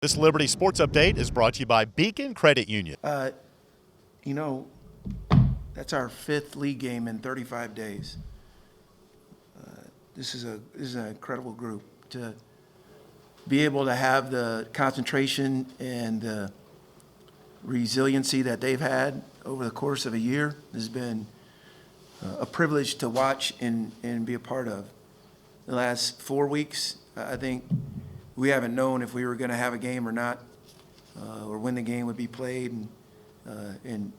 This Liberty Sports Update is brought to you by Beacon Credit Union. You know, that's our fifth league game in 35 days. This is an incredible group. To be able to have the concentration and the resiliency that they've had over the course of a year has been a privilege to watch and be a part of. The last 4 weeks, I think we haven't known if we were going to have a game or not, or when the game would be played, and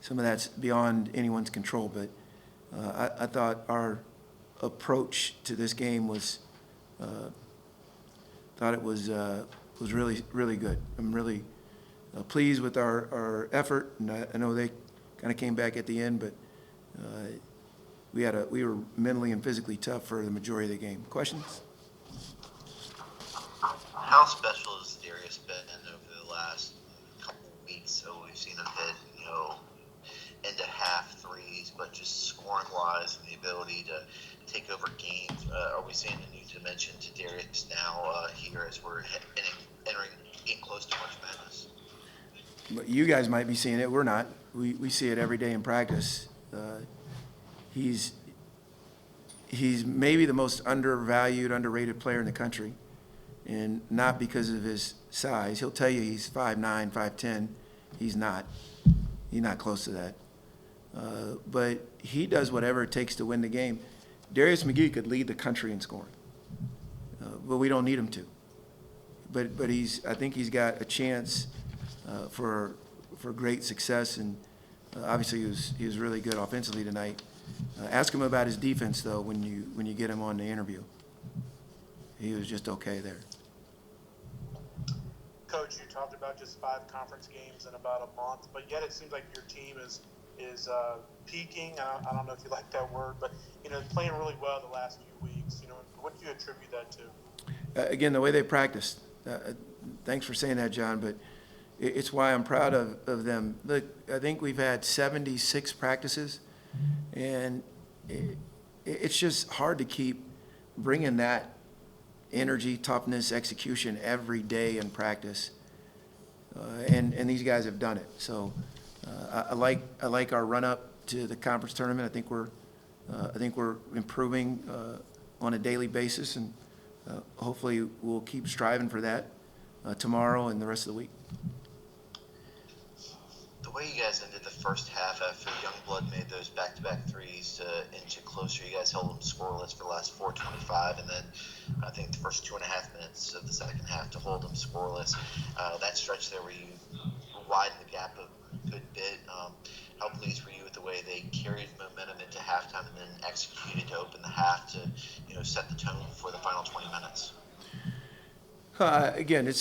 some of that's beyond anyone's control. But I thought our approach to this game was really, really good. I'm really pleased with our effort, and I know they kind of came back at the end, but we were mentally and physically tough for the majority of the game. Questions? How special has Darius been over the last couple of weeks? So we've seen him hit, into half threes, but just scoring wise and the ability to take over games. Are we seeing a new dimension to Darius now here as we're entering in close to March Madness? But you guys might be seeing it. We're not. We see it every day in practice. He's maybe the most undervalued, underrated player in the country, and not because of his size. He'll tell you he's 5'9", 5'10". He's not. He's not close to that. But he does whatever it takes to win the game. Darius McKay could lead the country in scoring, but we don't need him to. But I think he's got a chance for great success, and obviously he was really good offensively tonight. Ask him about his defense though when you get him on the interview. He was just okay there. Coach, you talked about just 5 conference games in about a month, but yet it seems like your team is peaking. I don't know if you like that word, but playing really well the last few weeks. What do you attribute that to? Again, the way they practiced. Thanks for saying that, John, but it's why I'm proud of them. Look, I think we've had 76 practices, and it's just hard to keep bringing that energy, toughness, execution every day in practice, and these guys have done it. So I like our run up to the conference tournament. I think we're improving on a daily basis, and hopefully we'll keep striving for that tomorrow and the rest of the week. The way you guys ended the first half after Youngblood made those back-to-back threes to inch it closer, you guys held them scoreless for the last 4:25, and then I think the first 2.5 minutes of the second half to hold them scoreless. That stretch there where you widened the gap a good bit. How pleased were you with the way they carried momentum into halftime and then executed to open the half to set the tone for the final 20 minutes? Again,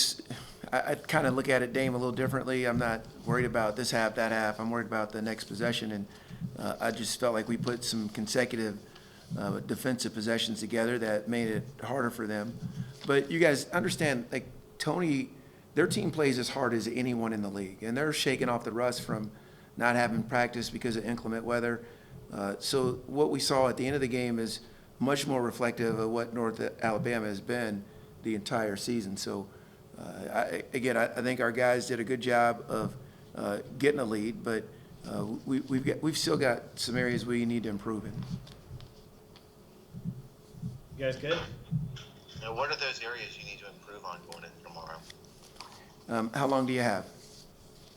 I kind of look at it, Dame, a little differently. I'm not worried about this half, that half. I'm worried about the next possession, and I just felt like we put some consecutive defensive possessions together that made it harder for them. But you guys understand, like Tony, their team plays as hard as anyone in the league, and they're shaking off the rust from not having practice because of inclement weather. So what we saw at the end of the game is much more reflective of what North Alabama has been the entire season. So I think our guys did a good job of getting a lead, but we've still got some areas we need to improve in. You guys good? Now, what are those areas you need to improve on going into tomorrow? How long do you have?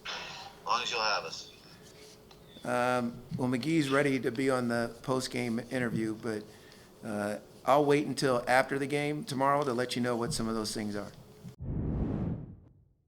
As long as you'll have us. Well, McGee's ready to be on the post-game interview, but I'll wait until after the game tomorrow to let you know what some of those things are.